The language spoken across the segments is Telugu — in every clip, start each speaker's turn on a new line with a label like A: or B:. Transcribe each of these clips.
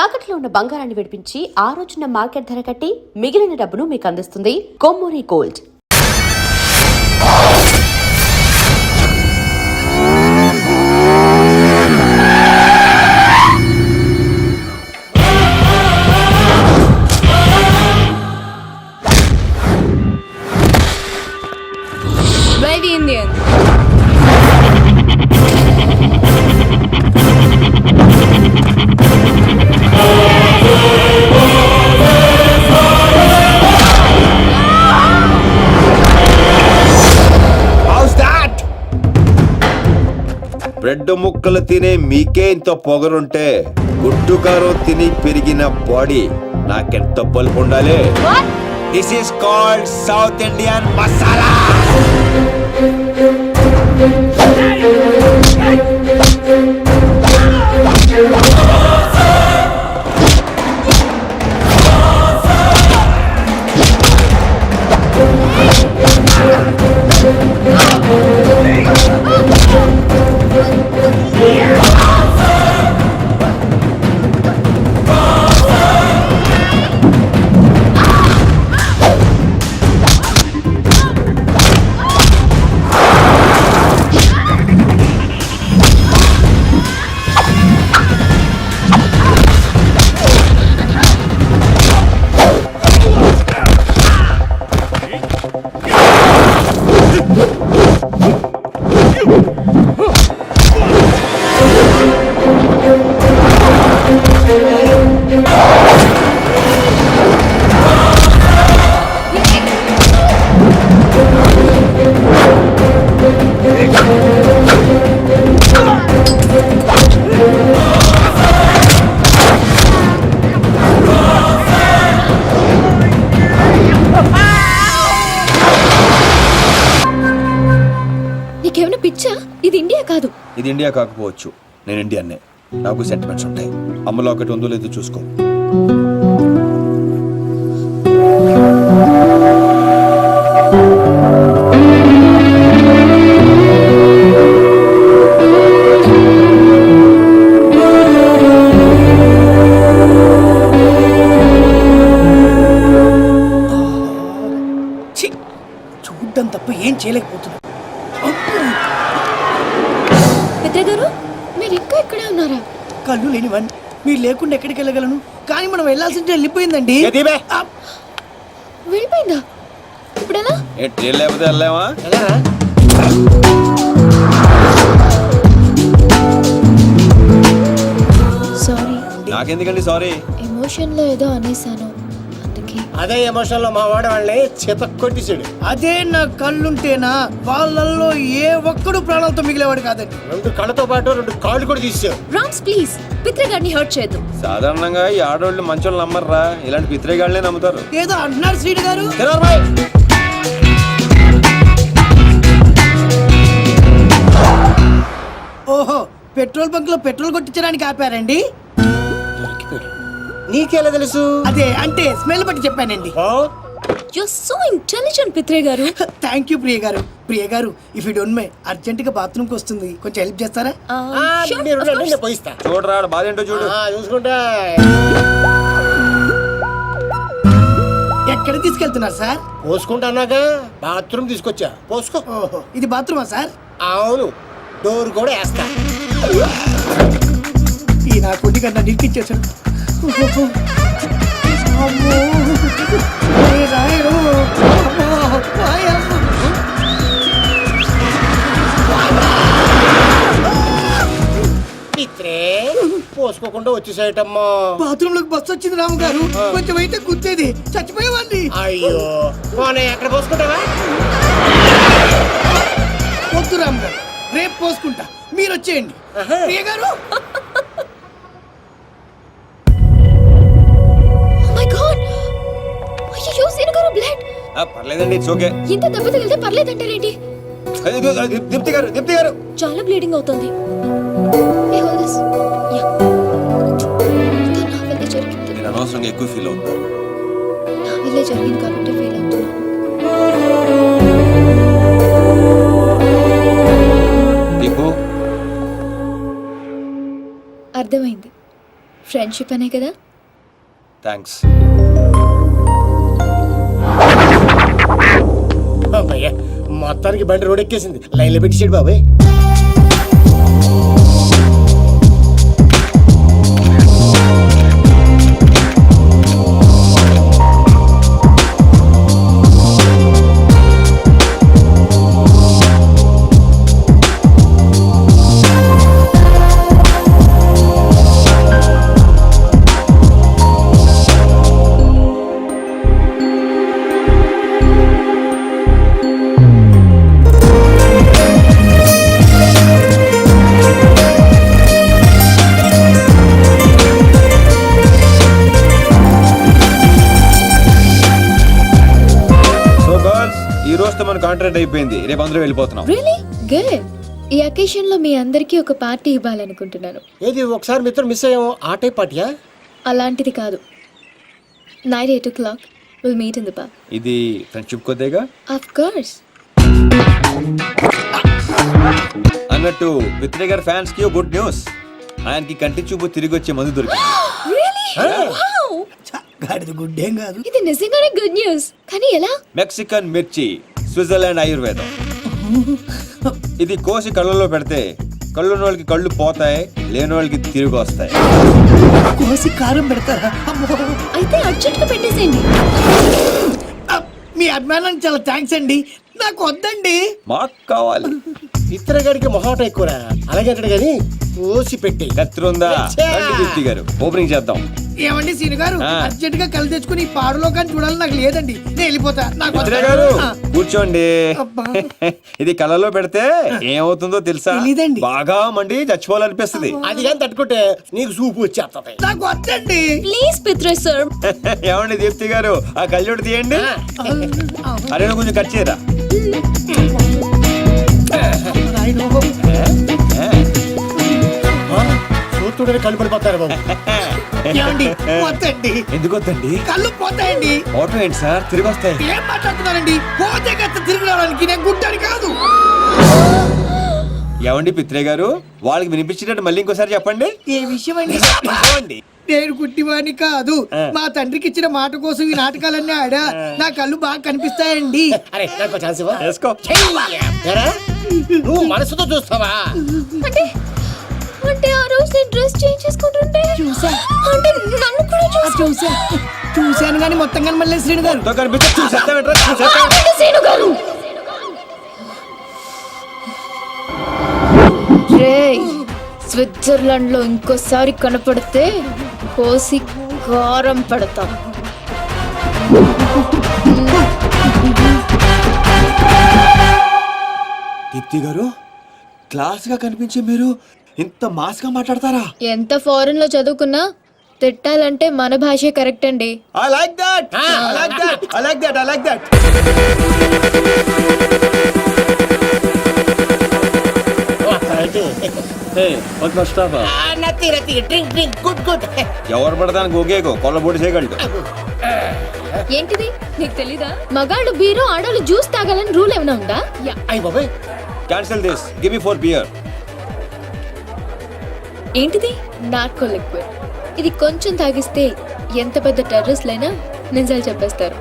A: తాకట్లో ఉన్న బంగారాన్ని విడిపించి ఆ రోజున మార్కెట్ ధర కట్టి మిగిలిన డబ్బును మీకు అందిస్తుంది Kommuri gold.
B: Lady Indian.
C: Bread ముక్కలు తినే మీకే ఇంత పొగరుంటే గుడ్డుకారం తిని పెరిగిన బాడీ నాకెంత బలుపు ఉండాలి. This is called south Indian masala.
B: నీకేమైనా పిచ్చా? ఇది ఇండియా కాదు.
C: ఇది ఇండియా కాకపోవచ్చు, నేను ఇండియన్నే. నాకు సెంటిమెంట్స్ ఉంటాయి. అమ్మలో ఒకటి ఉందో లేదో చూసుకో.
D: చూడ్డం తప్ప ఏం చేయలేకపోతున్నా.
B: పెద్దగారు, మీరు ఇంకా ఇక్కడే ఉన్నారా?
D: కళ్ళు లేనివన్, మీరు లేకుండా ఎక్కడికి వెళ్ళగలను? కానీ మనం వెళ్ళాల్సింటే వెళ్ళిపోయిందండి.
B: వెళ్ళిపోయిందా? ఇప్పుడెలా?
C: లేకపోతే వెళ్ళామా?
B: సారీ.
C: నాకెందుకండి సారీ?
B: ఎమోషన్ లో ఏదో అనేసాను, అందుకే.
E: అదే ఎమోషన్ లో మా వాడు వాళ్ళని చేత కొట్టించాడు.
D: అదే నా కళ్ళుంటేనా వాళ్ళల్లో ఏ ఒక్కడు ప్రాణాలతో మిగిలేవాడు కాదండి.
E: 2 కళ్ళతో పాటు 2 కాళ్ళు కూడా తీసావు.
B: రామ్స్ ప్లీజ్, పిత్రగాడిని హర్ట్ చేయొద్దు.
C: సాధారణంగా ఈ ఆడవాళ్ళు మంచోళ్ళు నమ్మర్రా, ఇలాంటి పిత్రేగాళ్ళనే నమ్ముతారు.
D: ఏదో అంటున్నారు శ్రీడు గారు. ఓహో, పెట్రోల్ బంక్ లో పెట్రోల్ కొట్టించడానికి ఆపారండి.
E: నీకెలా తెలుసు?
D: అదే అంటే స్మెల్ బట్టి చెప్పానండి.
B: You are so intelligent Pitre గారు.
D: థ్యాంక్ యూ ప్రియ గారు. ప్రియ గారు, if you don't mind, urgent గా బాత్రూమ్ కి వస్తుంది, కొంచెం హెల్ప్ చేస్తారా?
E: పోయిస్తా.
C: చూడరా బాధ ఏంటో చూడు.
E: చూసుకుంటా.
D: ఎక్కడ తీసుకెళ్తున్నారు సార్?
E: పోసుకుంటానాగా బాత్రూమ్ తీసుకొచ్చా, పోసుకో.
D: ఓహో, ఇది బాత్రూమా సార్?
E: అవును, డోర్ కూడా వేస్తా.
D: ఈ నా కొద్ది కన్నా నిరికిచ్చేసాడు.
E: పోసుకోకుండా వచ్చేసేటమ్మా.
D: బాత్రూమ్ లోకి బస్సు వచ్చింది రాము గారు, కొంచెం అయితే గుర్తేది, చచ్చిపోయేవాడిని.
E: అయ్యో, ఎక్కడ పోసుకుంటావా?
D: వద్దు రాము గారు, రేపు పోసుకుంటా, మీరు వచ్చేయండి. ప్రియ గారు,
C: పర్లేదండి, ఇట్స్ ఓకే.
B: ఇంత దెబ్బ తగిలితే పర్లేదంటారేంటి?
C: దీప్తి గారు
B: చాలా బ్లీడింగ్ అవుతుంది.
C: నేను అనవసరంగా ఎక్కువ ఫీల్ అవుతాను.
B: నా వల్లే జరిగింది కాబట్టి ఫీల్ అవుతున్నాను.
C: దీపు,
B: అర్థమైంది. ఫ్రెండ్షిప్ అనే కదా.
C: థ్యాంక్స్.
E: అమ్మయ్య, మొత్తానికి బండి రోడ్ ఎక్కేసింది. లైన్లో పెట్టించాడు బాబాయ్.
C: ఈ రోజుతో మన కాంట్రాక్ట్ అయిపోయింది. రేపు అందరూ వెళ్ళిపోతున్నాం.
B: Really good. ఈ అకేషన్ లో మీ అందరికీ ఒక పార్టీ ఇవ్వాలనుకుంటున్నాను.
E: ఏది ఒకసారి మిత్రం మిస్ అయ్యాము, ఆ టైప్ పార్టీయా?
B: అలాంటిది కాదు. Night 8 o'clock will meet in the park.
C: ఇది ఫ్రెండ్షిప్ కొద్దిగా
B: ఆఫ్ కోర్స్.
C: అన్నట్టు మిత్ర గారి ఫ్యాన్స్ కి గుడ్ న్యూస్. ఆయనకి కంటి చూపు తిరిగి వచ్చే మందు దొరికింది.
D: గాడిది గుడ్డేం కాదు.
B: ఇది నిజంగానే గుడ్ న్యూస్. కానీ ఎలా?
C: మెక్సికన్ మిర్చి, స్విట్జర్లాండ్ ఆయుర్వేదం. ఇది కోసి కళ్ళలో పెడితే కళ్ళు వాళ్ళకి కళ్ళు పోతాయి, లేని వాళ్ళకి తిరిగి వస్తాయి.
D: కోసి కారం పెడతారా? అమ్మో.
B: అయితే అర్జెంట్ గా పెట్టేసేయండి.
D: మీ అభిమానానికి చాలా థ్యాంక్స్ అండి. నాకు వద్దండి.
C: మాకు కావాలి.
E: ఇతర గారికి మొహాట ఎక్కువరా. అలాగే అంటాడు కానీ కోసి పెట్టి
C: కత్తిరుందా? రండి దీప్తి గారు, ఓపెనింగ్ చేద్దాం.
D: ఏమండి సీని గారు,
C: ఆ.
D: అర్జెంట్ గా కళ్ళు తెచ్చుకుని ఈ పాడులో కానీ చూడాలి. నాకు లేదండి, నేను వెళ్ళిపోతా. నాకు
C: మిత్ర
D: వద్దు.
C: గారు
D: ఆ.
C: కూర్చోండి.
D: అబ్బా.
C: ఇది కళ్ళలో పెడితే ఏమవుతుందో తెలుసా?
D: తెలీదండి.
C: బాగా మండి చచ్చిపోవాలనిపిస్తుంది.
E: అది కానీ తట్టుకుంటే నీకు సూపు వచ్చేస్తుంది.
D: నాకు వద్దండి.
B: ప్లీజ్ పిత్ర సార్.
C: ఏమండి దీప్తి గారు, ఆ కళ్ళోడు తీయండి. అరే నువ్వు కొంచెం కట్ చేయరా.
E: చూస్తుంటే కళ్ళు పడిపోతారు బాబు.
D: ఏమండి వద్దండి.
C: ఎందుకు వద్దండి?
D: కళ్ళు పోతాయండి.
C: ఆటో ఏంటి సార్, తిరిగి వస్తాయి.
D: ఏం మాట్లాడుతున్నారండి? పోతే గత తిరిగి రావడానికి నేను గుడ్డని కాదు.
C: ఏమండి పిత్రే గారు, వాళ్ళకి వినిపించేటట్టు మళ్ళీ ఇంకోసారి చెప్పండి.
D: ఏ విషయం అండి?
C: చెప్పండి.
D: నేను గుడ్డివాణి కాదు. మా తండ్రికి ఇచ్చిన మాట కోసం ఈ నాటకాలన్నీ ఆడా. నా కళ్ళు బాగా కనిపిస్తాయండి.
E: అరే నాకు ఛాన్స్ ఇవ్వ.
C: వేసుకో.
E: ఏరా? నువ్వు మనసుతో చూస్తావా?
B: అంటే అంటే ఆ రోజు నేను డ్రెస్ చేంజ్ చేసుకుంటుంటే
D: చూసా.
B: అంటే నన్ను కూడా
D: చూసా. చూశాను కానీ మొత్తం కనబడలే శ్రీను గారు.
C: ఎంతో కనిపిస్తే చూసేస్తావేంట్రా? చూసేస్తావా?
B: చూసేను గారు. రేయ్, స్విట్జర్లాండ్ లో ఇంకోసారి కనపడితే కోసి కారం పెడతా.
C: దీప్తి గారు, క్లాస్ గా కనిపించే మీరు ఇంత మాస్ గా మాట్లాడతారా?
B: ఎంత ఫారెన్ లో చదువుకున్నా తిట్టాలంటే మన భాషే కరెక్ట్ అండి.
C: I like that. I like that. I like that. I like that. Hey, what must stop?
E: Drink good good.
C: ఎవరు పడతాను గోగేకో కొల్లబొడి చేయగలడు.
B: ఏంటిది నీకు తెలీదా? మగాళ్ళు బీరు, ఆడవాళ్ళు జ్యూస్ తాగాలని రూల్ ఏమైనా ఉందా?
E: అయ్యి బాబాయ్,
C: Cancel this. Give me 4 beer.
B: ఏంటిది? Narco liquid. ఇది కొంచెం తాగిస్తే ఎంత పెద్ద టెర్రరిస్ట్లైనా నిజాలు చెప్పేస్తారు.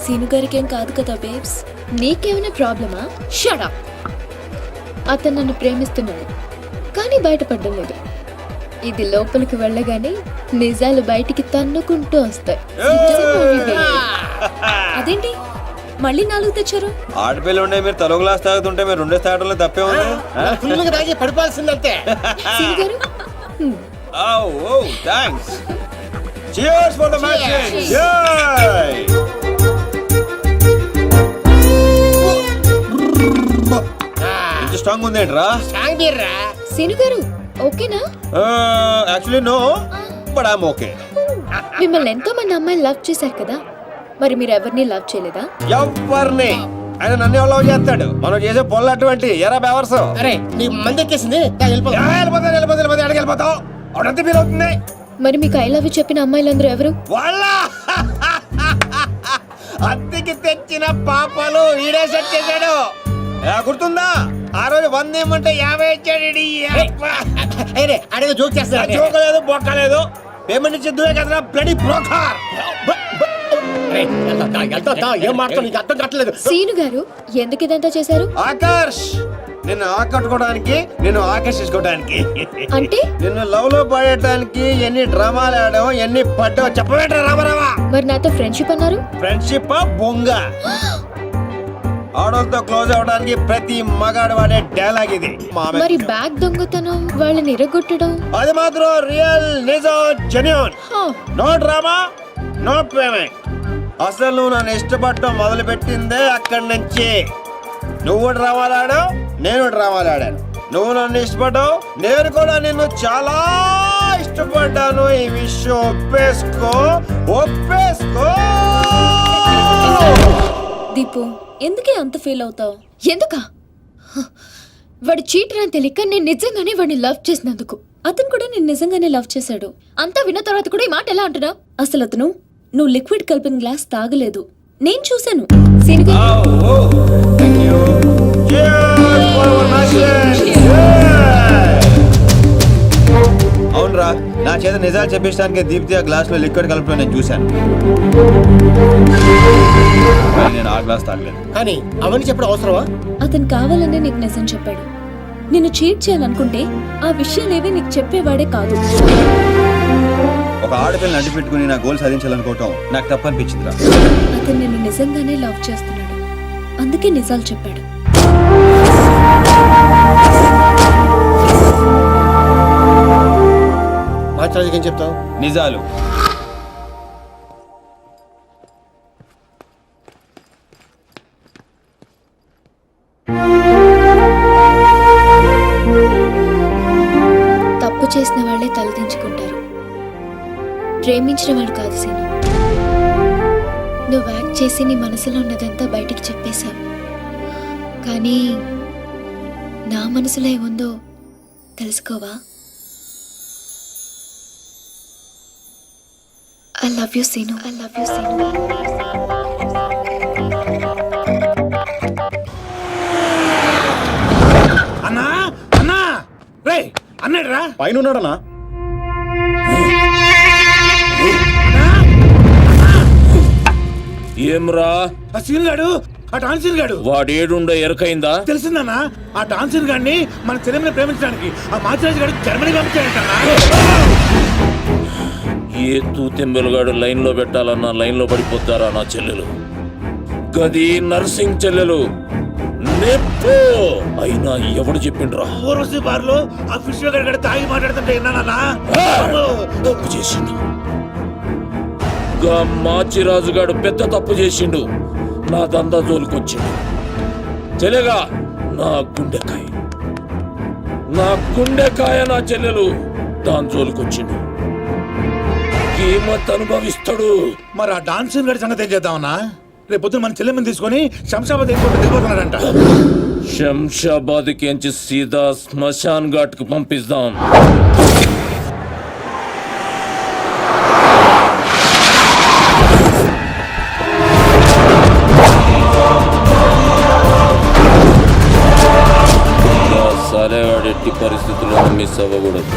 B: సీను గారికి ఏం కాదు కదా బేబ్స్? నీకేమైనా ప్రాబ్లమా? Shut up. అతను నన్ను ప్రేమిస్తున్నాడు కానీ బయటపడడం లేదు. ఇది లోపలికి వెళ్ళగానే నిజాలు బయటికి తన్నుకుంటూ వస్తాయి. అదేంటి మళ్ళీ 4 తెచ్చారు?
C: ఆడపిల్ల ఉండే మీరు తలో గ్లాస్ తాగుతుంటే మీరు 2 తాగడంలో తప్పే ఉంది.
E: ఫుల్గా తాగి పడిపోవాల్సిందంతే.
B: సీను గారు
C: Oh, thanks. Cheers for the matches. Yay! ఇంత స్ట్రాంగ్ ఉందేంట్రా?
E: స్ట్రాంగ్ బీర్ రా.
B: సీను గారు ఓకేనా?
C: Actually no, but I'm okay.
B: మిమ్మల్ని ఎంతో మంది అమ్మాయిలు లవ్ చేశారు కదా, మరి మీరు ఎవరిని లవ్ చేయలేదా?
C: ఎవరిని? ఆయన నన్ను ఎవరు లవ్ చేస్తాడు? మనం చేసే పొల్ల అటువంటి ఎరా బెవర్స్.
E: అరే నీ మంది ఎక్కేసింది,
C: వెళ్ళిపోతావు అవునంతే ఫీల్ అవుతుంది.
B: మరి మీకు ఐ లవ్ యూ చెప్పిన అమ్మాయిలందరూ ఎవరు?
C: వాళ్ళ అద్దెకి తెచ్చిన పాపలు ఈడే సెట్ చేశాడు. గుర్తుందా? ఆ రోజు 100 ఇమ్మంటే 50 ఇచ్చాడు.
E: అడిగే జోక్ చేస్తా
C: చూకలేదు బొక్కలేదు. పేమెంట్ ఇచ్చేద్దువే కదరా బ్లడీ బ్రోకర్.
E: ఏం మాట్లాడు నీకు అర్థం కావట్లేదు.
B: సీను గారు ఎందుకు ఇదంతా చేశారు?
C: ఆకర్ష్ నిన్ను ఆకట్టుకోవడానికి, నిన్ను ఆకర్షించుకోవడానికి,
B: అంటే
C: నిన్ను లవ్ లో పడేయడానికి ఎన్ని డ్రామాలు ఆడావు, ఎన్ని పడ్డావు చెప్పవేంట్రా రామారావా.
B: మరి నాతో ఫ్రెండ్షిప్ అన్నారు?
C: ఫ్రెండ్షిప్ బొంగ. ఆడోళ్ళతో క్లోజ్ అవడానికి ప్రతి మగాడు వాడే డైలాగ్ ఇది.
B: మరి బ్యాగ్ దొంగతనం, వాళ్ళని ఇరగొట్టడం,
C: అది మాత్రం రియల్, నిజం, జెన్యూన్.
B: హా,
C: నో డ్రామా, నో పేమెంట్. అసలు నువ్వు నన్ను ఇష్టపడటం మొదలు పెట్టిందే అక్కడి నుంచి. నువ్వు డ్రామాలు ఆడావు, నేను డ్రామాలు ఆడాను. నువ్వు నన్ను ఇష్టపడ్డావు, నేను కూడా నిన్ను చాలా ఇష్టపడ్డాను. ఈ విషయం ఒప్పేసుకో, ఒప్పేసుకో.
B: దీపు ఎందుకే అంత ఫీల్ అవుతావు? ఎందుకా? వాడు చీటర్ అని తెలియక నేను నిజంగానే వాడిని లవ్ చేసినందుకు. అతను కూడా నేను నిజంగానే లవ్ చేశాడు. అంతా విన్న తర్వాత కూడా ఈ మాట ఎలా అంటున్నా? అసలు అతను నువ్వు లిక్విడ్ కలిపిన గ్లాస్ తాగలేదు, నేను చూశాను.
C: అవునరా, నా చేత నిజాలు చెప్పించడానికి దీప్తి ఆ గ్లాస్ లో లిక్విడ్ కలపడం నేను చూశాను. నేను ఆ గ్లాస్ తాగలేదు.
E: కానీ అవన్నీ చెప్పడం అవసరమా?
B: అతను కావాలనే నీకు నిజం చెప్పాడు. నిన్ను చీట్ చేయాలనుకుంటే ఆ విషయాలేవి నీకు చెప్పేవాడే కాదు.
C: ఒక ఆడపిల్లని అడ్డు పెట్టుకుని నా గోల్ సాధించాలనుకోవటం నాకు తప్పనిపించిందిరా.
B: అతను నిన్ను నిజంగానే లవ్ చేస్తున్నాడు, అందుకే నిజాలు చెప్పాడు.
E: మాట్లాడేది ఏం చెప్తావు?
C: నిజాలు.
B: తప్పు చేసిన వాళ్ళే తలదించుకుంటారు, ప్రేమించిన వాళ్ళు కాదు సీను. నువ్వు యాక్ట్ చేసి నీ మనసులో ఉన్నదంతా బయటికి చెప్పేశావు, కానీ నా మనసులో ఏముందో తెలుసుకోవా? I love you, Sinu. I love you, Sinu.
F: అన్నా అన్నా రే అన్నాడురా
E: పైన ఉన్నాడన్నా.
G: ఏమ్రా
F: ఆ సీన్ గాడు, ఆ డాన్సర్ గాడు
G: వాడేడుండో ఎరకైందా?
F: తెలిసిందన్నా. ఆ డాన్సర్ గాడిని మన చెల్లెమని ప్రేమించడానికి ఆ మాచిరాజు గారు జర్మనీ పంపించాడంటన్నా.
G: ఏ తూతెంబెలుగాడు లైన్ లో పెట్టాలన్నా లైన్ లో పడిపోతారా నా చెల్లెలు? గది నర్సింగ్ చెల్లెలు నెప్పు అయినా ఎవడు చెప్పిండ్రా?
F: ఊర్వశి బార్లో ఆ ఫిష్ గారు తాగి మాట్లాడుతుంటే విన్నానన్నా.
G: తప్పు చేసిండు. గా మాచిరాజుగాడు పెద్ద తప్పు చేసిండు. నా దందా జోలికొచ్చిండు. చెల్లెగా నా గుండెకాయ నా చెల్లెలు దాని జోలికొచ్చిండు. కీమత్ అనుభవిస్తాడు.
F: మరి ఆ డాన్సర్ గారి సంగతి ఏం చేద్దామన్నా? రేపు పొద్దున మన చెల్లెమని తీసుకొని శంషాబాద్ ఎయిర్పోర్ట్ దిగిపోతున్నాడంట.
G: శంషాబాద్ కించి సీదా శ్మశాన్ ఘాట్ కు పంపిస్తాం. సరేవాడు ఎట్టి పరిస్థితుల్లో మిస్ అవ్వకూడదు.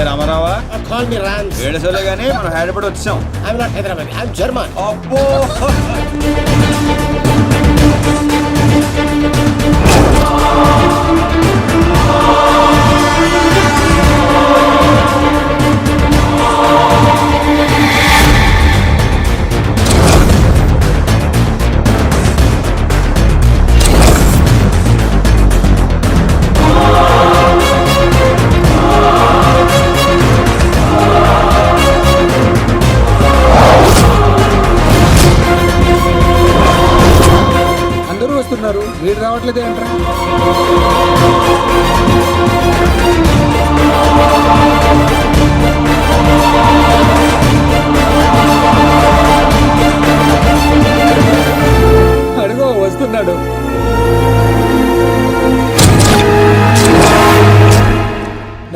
C: రామారావా,
E: కాల్ మీ రాన్స్.
C: ఏడుసోలే గానీ మనం హైదరాబాద్ వచ్చాం.
E: I'm not Hyderabad, I'm German.
C: అబ్బో,
D: వీడు రావట్లేదు ఏంట్రా?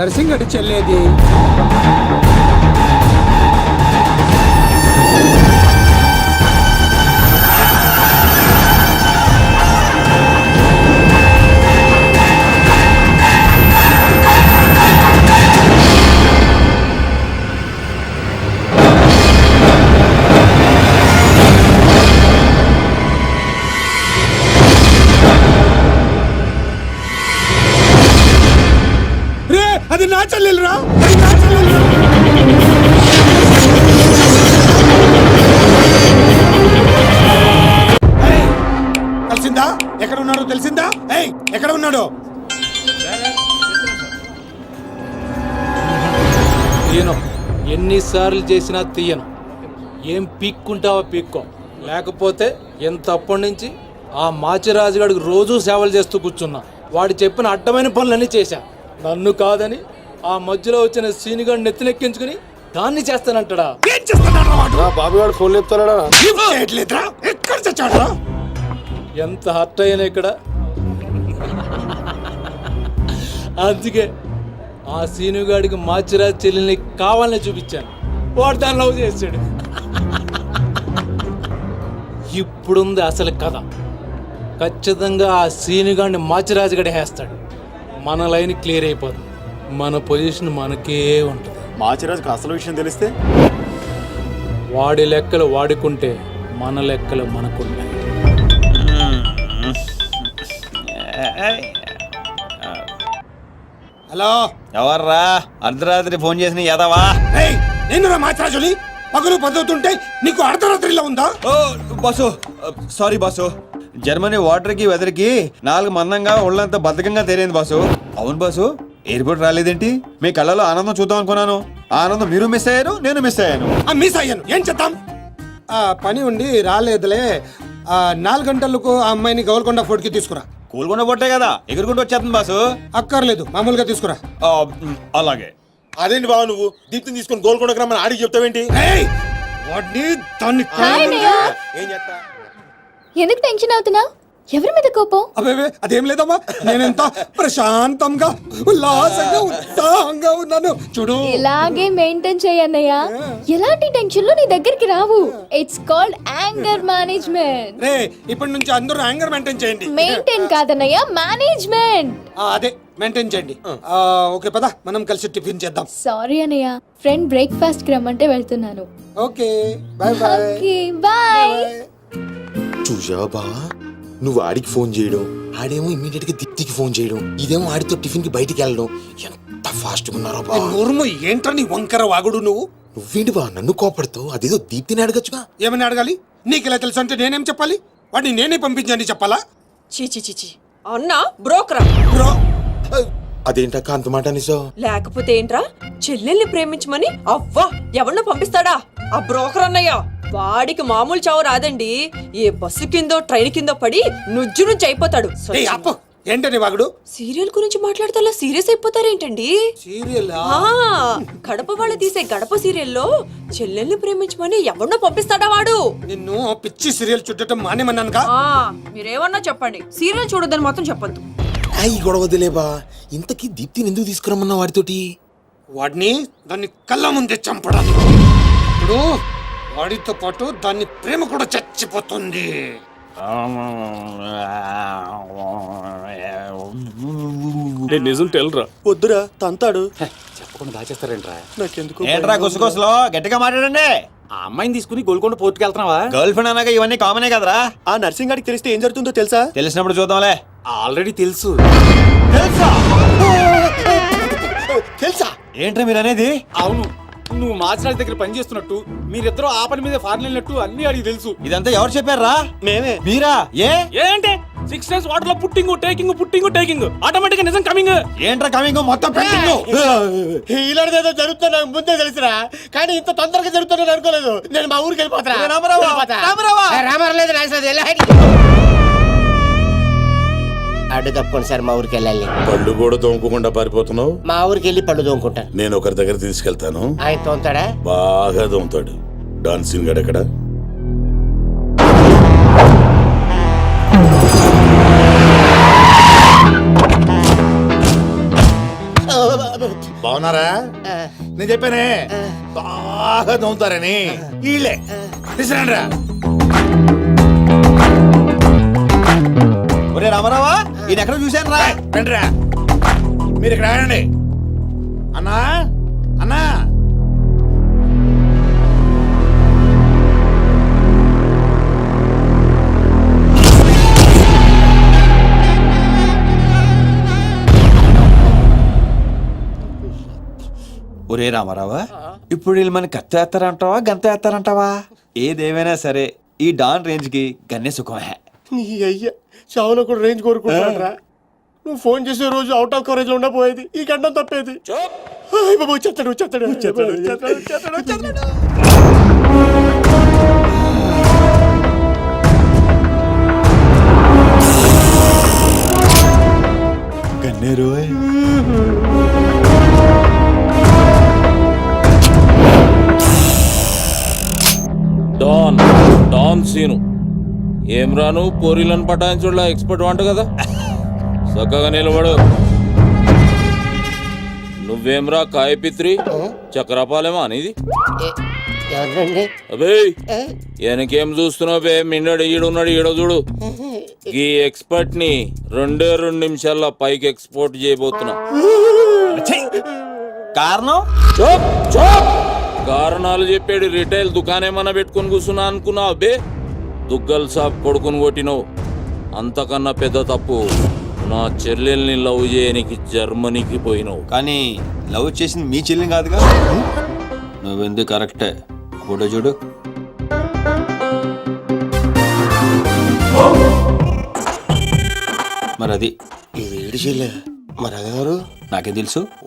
D: నరసింగడి చెల్లేది.
F: రే అది నా చెల్లెలురా, అది నా చెల్లెలురా. ఏయ్, తెలిసిందా ఎక్కడ ఉన్నాడో తెలిసిందా? ఏయ్ ఎక్కడ ఉన్నాడో?
H: తీయను, ఎన్నిసార్లు చేసినా తీయను. ఏం పీక్కుంటావో పీక్కో, లేకపోతే ఎంత అప్పటి నుంచి ఆ మాచిరాజుగాడికి రోజూ సేవలు చేస్తూ కూర్చున్నా. వాడు చెప్పిన అడ్డమైన పనులన్నీ చేశా. నన్ను కాదని ఆ మధ్యలో వచ్చిన సీనిగాడు నెత్తినెక్కించుకుని దాన్ని చేస్తానంటాడా?
F: ఏం చేస్తున్నాడు వాడు?
E: బాబు గారు ఫోన్ చెప్తాడా?
F: ఏం చేయట్లేదురా? ఎక్కడ చచ్చాడురా?
H: ఎంత హర్ట్ అయ్యాను ఇక్కడ. అందుకే ఆ సీనుగాడికి మాచిరాజు చెల్లెల్ని కావాలని చూపించాను. వాడు దాన్ని లవ్ చేశాడు. ఇప్పుడుంది అసలు కథ. ఖచ్చితంగా ఆ సీనుగాడిని మాచిరాజు గడి వేస్తాడు. మన లైన్ క్లియర్ అయిపోతుంది. మన పొజిషన్ మనకే ఉంటుంది.
E: మాచిరాజుకి అసలు విషయం తెలిస్తే
H: వాడి లెక్కలు వాడుకుంటే మన లెక్కలు మనకుంటాయి.
F: హలో,
C: ఎవర్రా అర్ధరాత్రి ఫోన్ చేసిన యదవా?
F: ఏయ్ నేను మాచిరాజుని పగలు పదవుతుంటే నీకు అర్ధరాత్రిలో ఉందా?
C: Oh boss, sorry boss. Germany water కి వెదర్ కి 4 మందంగా ఒళ్ళంతా బద్ధకంగా తేలింది బాసు. అవును బాసు, ఎయిర్పోర్ట్ రాలేదేంటి? మీ కళ్ళలో ఆనందం చూద్దాం అనుకున్నాను. ఆనందం మీరు మిస్ అయ్యారు, నేను మిస్ అయ్యాను.
F: మిస్ అయ్యాను, ఏం చేద్దాం? పని ఉండి రాలేదులే. 4 గంటలకు ఆ అమ్మాయిని గోల్కొండ ఫోర్ట్ కి తీసుకురా.
C: కూల్గొండ పొట్టే కదా ఎగురుకుంటూ వచ్చేస్తుంది బాసు.
F: అక్కర్లేదు, మామూలుగా తీసుకురా.
C: అలాగే.
E: అదేంటి బాబు, నువ్వు దీప్తిని తీసుకొని గోల్కొండకు రమ్మని ఆడికి చెప్తావేంటి?
F: వాడిని దాన్ని
B: హాయ్ అన్నయ్య.
E: ఏం చేస్తా?
B: ఎందుకు టెన్షన్ అవుతున్నావు? ఎవరి మీద కోపం?
F: అబే అదేం లేదమ్మా, నేనెంత ప్రశాంతంగా ఉల్లాసంగా ఉత్సాహంగా ఉన్నాను చూడు.
B: ఇలాగే మెయింటైన్ చేయన్నయ్య. ఎలాంటి టెన్షన్లు నీ దగ్గరికి రావు. It's called anger management.
F: రే ఇప్పటి నుంచి అందరూ యాంగర్ మెయింటైన్ చేయండి.
B: మెయింటైన్ కాదన్నయ్య, మేనేజ్మెంట్.
F: అదే మెయింటైన్ చేయండి. ఓకే పద, మనం కలిసి టిఫిన్ చేద్దాం.
B: సారీ అన్నయ్య, ఫ్రెండ్ బ్రేక్ఫాస్ట్ కి రమ్మంటే వెళ్తున్నాను.
F: Okay bye bye.
B: Okay bye.
I: చూసావా బా, నువ్వు ఆడికి ఫోన్ చేయడం, ఆడేమో ఇమ్మీడియట్ గా దీప్తికి ఫోన్ చేయడం, ఇదేమో ఆడితో టిఫిన్ కి బయటికి వెళ్ళడం. ఎంత ఫాస్ట్ గా ఉన్నారో బా.
F: నోరుము ఏంట్రా నీ వంకర వాగుడు నువ్వు?
I: నువ్వేంటి బా నన్ను కోపడతావు? అదేదో దీప్తిని అడగచ్చుగా.
F: ఏమని అడగాలి? నీకు ఇలా తెలుసు అంటే నేనేం చెప్పాలి? వాడిని నేనే పంపించండి చెప్పాలా?
J: చీచి చీచి అన్నా బ్రోకరా?
F: బ్రో
I: అదేంటక్క అంత మాట అనేసో?
J: లేకపోతే ఏంట్రా, చెల్లెల్ని ప్రేమించమని అవ్వా ఎవరినో పంపిస్తాడా ఆ బ్రోకర్ అన్నయ్య? వాడికి మామూలు చావు రాదండి. ఏ బస్సు కిందో ట్రైన్ కిందో పడి నుజ్జు నుంచి అయిపోతాడు.
F: ఏయ్ అప్పు, ఏంటని వాగుడు?
J: సీరియల్ గురించి మాట్లాడితే అలా సీరియస్ అయిపోతారేంటండి?
F: సీరియల్
J: కడప వాళ్ళు తీసే గడప సీరియల్లో చెల్లెల్ని ప్రేమించమని ఎవరినో పంపిస్తాడా వాడు?
F: నిన్ను పిచ్చి సీరియల్ చుట్టడం మానేమన్నానుగా.
J: మీరేమన్నా చెప్పండి, సీరియల్ చూడొద్దని మాత్రం చెప్పొద్దు.
I: ఈ గొడవదిలే బా. ఇంతకీ దీప్తిని ఎందుకు తీసుకురమ్మన్నా వాడితోటి?
F: వాడిని దాన్ని కళ్ళ ముందే చంపడాలి. ఇప్పుడు వాడితో పాటు దాన్ని ప్రేమ కూడా చచ్చిపోతుంది.
E: నిజం తెలరా? వద్దురా, తంతాడు.
H: చెప్పకుండా దాచేస్తారేంట్రా?
E: నాకెందుకు
C: ఏంట్రా గుసగుసలో గట్టిగా మాట్లాడండి.
H: ఆ అమ్మాయిని తీసుకుని గోల్కొండ పోర్టుకి వెళ్తున్నావా?
C: గర్ల్ ఫ్రెండ్ అన్నాక ఇవన్నీ కామనే కదరా.
E: ఆ నర్సింగ్ గారికి తెలిస్తే ఏం జరుగుతుందో తెలుసా?
C: తెలిసినప్పుడు చూద్దాంలే.
H: ఆల్రెడీ తెలుసు.
C: తెలుసా ఏంట్రా మీరు అనేది?
H: అవును, నువ్వు మాచిరాజు దగ్గర పని చేస్తున్నట్టు, మీరిద్దరూ ఆ పని మీద ఫారెన్ వెళ్ళినట్టు అన్ని అడిగి తెలుసు.
C: ఇదంతా ఎవరు చెప్పారా?
E: మేమే.
C: మీరా?
H: ఏంటి 6 days వాటర్ లో పుట్టింగ్ టేకింగ్ ఆటోమేటిక్ గా నిజం కమింగ్.
C: ఏంట్రా కమింగ్ మొత్తం పెండింగ్?
E: ఇలాంటిదేదో జరుగుతున్నా నాకు ముందే తెలుసురా, కానీ ఇంత తొందరగా జరుగుతుందని అనుకోలేదు. నేను మా ఊరికి వెళ్ళిపోతా.
K: అడ్డు తప్పుకోండి సార్, మా ఊరికి వెళ్ళాలి.
G: పళ్ళు కూడా తోముకోకుండా పారిపోతున్నావు.
K: మా ఊరికి వెళ్ళి పళ్ళు తోముకుంటాను.
G: నేను ఒకరి దగ్గర తీసుకెళ్తాను,
K: ఆయన తోముతాడా?
G: బాగా తోముతాడు. డాన్సింగ్ గడ ఎక్కడ?
F: బాగున్నారా నేను చెప్పానే బాగా దొంగతారని వీళ్ళే తీసుకురండి రా.
C: ఒరే రామారావా ఈయన ఎక్కడ చూశాను రా.
F: రండిరా మీరు ఇక్కడ ఆగండి. అన్నా అన్నా
C: ఒరే రామారావా ఇప్పుడు వీళ్ళు మన కత్తి వేస్తారంటావా గంత వేస్తారంటావా? ఏదేమైనా సరే ఈ డాన్ రేంజ్ కి గన్నే సుఖమే.
E: నీ అయ్యా చావులో కూడా రేంజ్ కోరుకుంటారా? నువ్వు ఫోన్ చేసే రోజు అవుట్ ఆఫ్ కవరేజ్ లో ఉండబోయేది, ఈ గండం తప్పేది. అయ్ బాబు చెత్తడు చెత్తడు చెత్తడు చెత్తడు చెత్తడు చెత్తడు.
C: గన్నేరు
G: డాన్ డాన్ సీను ఏం రాను పోరీలను పటాయించుడులా ఎక్స్పర్ట్ వంట కదా. చక్కగా నిలబడు. నువ్వేమ్రా కాయపిత్రి చక్రపాలేమా అనేది?
K: ఎవరండి?
G: అబే వెనకేం చూస్తున్నావు బే? మిన్నడు ఈడున్నాడు, ఈడో చూడు. ఈ ఎక్స్పర్ట్ ని 2 నిమిషాల్లో పైకి ఎక్స్పోర్ట్ చేయబోతున్నా.
C: కారణం
G: చూప్ చూప్. కారణాలు చెప్పాడు. రిటైల్ దుకాణేమన్నా పెట్టుకుని కూర్చున్నా అనుకున్నావు అబ్బే? దుగ్గల్ సాబ్ కొడుకుని కొట్టినావు. అంతకన్నా పెద్ద తప్పు నా చెల్లెల్ని లవ్ చేయనికి జర్మనీకి పోయినావు.
C: కానీ లవ్ చేసింది మీ చెల్లిని కాదుగా. నువ్వెందుకు కరెక్టే. ఫోటో చూడు. మరి అది
K: ఇది ఏడు చెల్లె మరి అదెవరు?
C: నాకేం తెలుసు.